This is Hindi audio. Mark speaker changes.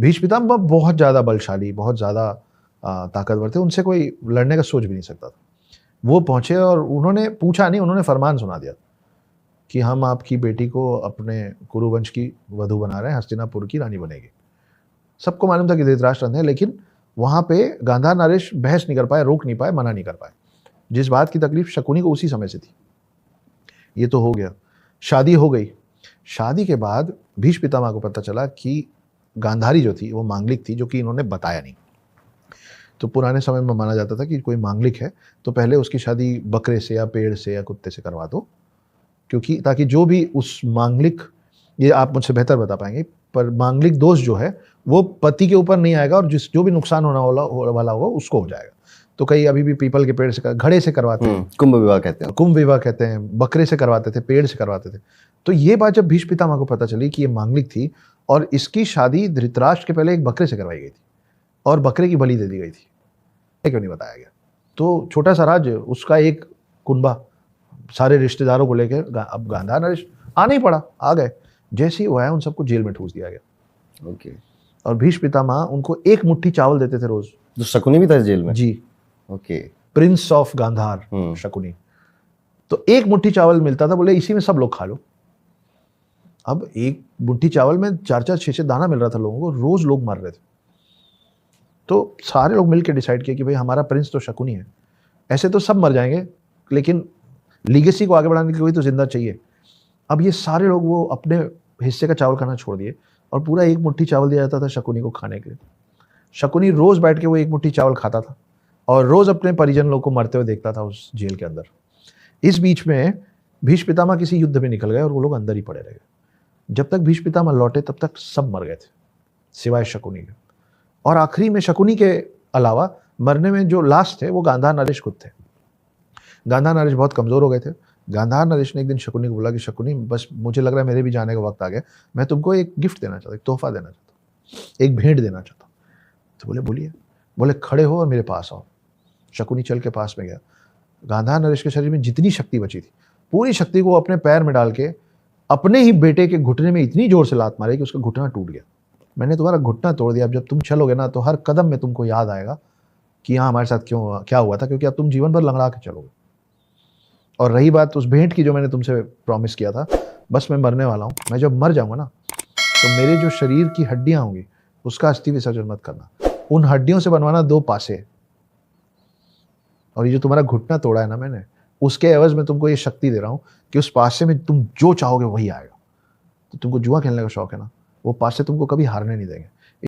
Speaker 1: भीष्म पितामह बहुत ज़्यादा बलशाली, बहुत ज़्यादा ताकतवर थे, उनसे कोई लड़ने का सोच भी नहीं सकता था। वो पहुँचे और उन्होंने पूछा नहीं, उन्होंने फरमान सुना दिया कि हम आपकी बेटी को अपने कुरुवंश की वधू बना रहे हैं, हस्तिनापुर की रानी बनेगी। सबको मालूम था कि धृतराष्ट्र अंधे हैं, लेकिन वहाँ पे गांधार नरेश बहस नहीं कर पाए, रोक नहीं पाए, मना नहीं कर पाए। जिस बात की तकलीफ शकुनी को उसी समय से थी। ये तो हो गया, शादी हो गई। शादी के बाद भीष्म पितामह को पता चला कि गांधारी जो थी वो मांगलिक थी, जो कि इन्होंने बताया नहीं। तो पुराने समय में माना जाता था कि कोई मांगलिक है तो पहले उसकी शादी बकरे से या पेड़ से या कुत्ते से करवा दो, क्योंकि ताकि जो भी उस मांगलिक, ये आप मुझसे बेहतर बता पाएंगे, पर मांगलिक दोष जो है वो पति के ऊपर नहीं आएगा और जो भी नुकसान होना वाला होगा उसको हो जाएगा। तो कई अभी भी पीपल के पेड़ से, घड़े से करवाते हैं,
Speaker 2: कुंभ विवाह कहते हैं,
Speaker 1: कुंभ विवाह कहते हैं, बकरे से करवाते थे, पेड़ से करवाते थे। तो ये बात जब भीष्म पितामह को पता चली कि ये मांगलिक थी और इसकी शादी धृतराष्ट्र के पहले एक बकरे से करवाई गई थी और बकरे की बलि दे दी गई थी, ये क्यों नहीं बताया गया? तो छोटा सा राज्य, उसका एक कुनबा, सारे रिश्तेदारों को लेकर अब गांधार नरेश आना ही पड़ा, आ गए। जैसे ही वो आया उन सबको जेल में ठूस दिया गया।
Speaker 2: ओके।
Speaker 1: और भीष्म पितामह उनको एक मुट्ठी चावल देते थे रोज।
Speaker 2: तो शकुनी भी था जेल में?
Speaker 1: जी।
Speaker 2: Okay.
Speaker 1: Prince of Gandhar Shakuni. तो एक मुट्ठी चावल मिलता था, बोले इसी में सब लोग खा लो। अब एक मुट्ठी चावल में 4-4, 6-6 दाना मिल रहा था लोगों को, रोज लोग मर रहे थे। तो सारे लोग मिलकर डिसाइड किया कि भाई हमारा प्रिंस तो शकुनी है, ऐसे तो सब मर जाएंगे, लेकिन लीगेसी को आगे बढ़ाने के लिए कोई तो जिंदा चाहिए। अब ये सारे लोग वो अपने हिस्से का चावल खाना छोड़ दिए और पूरा एक मुट्ठी चावल दिया जाता था शकुनी को खाने के लिए। शकुनी रोज बैठ के वो एक मुट्ठी चावल खाता था और रोज अपने परिजन लोग को मरते हुए देखता था उस जेल के अंदर। इस बीच में भीष्म पितामह किसी युद्ध में निकल गए और वो लोग अंदर ही पड़े रहे। जब तक भीष्म पितामह लौटे तब तक सब मर गए थे सिवाय शकुनी के। और आखिरी में शकुनी के अलावा मरने में जो लास्ट थे वो गांधार नरेश खुद थे। गांधार नरेश बहुत कमजोर हो गए थे। गांधार नरेश ने एक दिन शकुनी को बोला कि शकुनी, बस मुझे लग रहा है मेरे भी जाने का वक्त आ गया, मैं तुमको एक गिफ्ट देना चाहता हूँ, एक तोहफा देना चाहता हूँ, एक भेंट देना चाहता हूँ। तो बोले बोलिए। बोले खड़े हो और मेरे पास आओ। शकुनी चल के पास में गया। गांधार नरेश के शरीर में जितनी शक्ति बची थी पूरी शक्ति को अपने पैर में डाल के अपने ही बेटे के घुटने में इतनी जोर से लात मारी कि उसका घुटना टूट गया। मैंने तुम्हारा घुटना तोड़ दिया, अब जब तुम चलोगे ना तो हर कदम में तुमको याद आएगा कि हाँ हमारे साथ क्या हुआ था, क्योंकि अब तुम जीवन भर लंगड़ा के चलोगे। और रही बात उस भेंट की जो मैंने तुमसे प्रॉमिस किया था, बस मैं मरने वाला हूँ, मैं जब मर जाऊंगा ना तो मेरे जो शरीर की हड्डियां होंगी उसका अस्थि विसर्जन मत करना, उन हड्डियों से बनवाना 2 पासे, और ये जो तुम्हारा घुटना तोड़ा है ना मैंने, उसके एवज में तुमको ये शक्ति दे रहा हूँ कि उस पासे में तुम जो चाहोगे वही आएगा। तो तुमको जुआ खेलने का शौक है ना, वो पासे तुमको कभी हारने नहीं देंगे।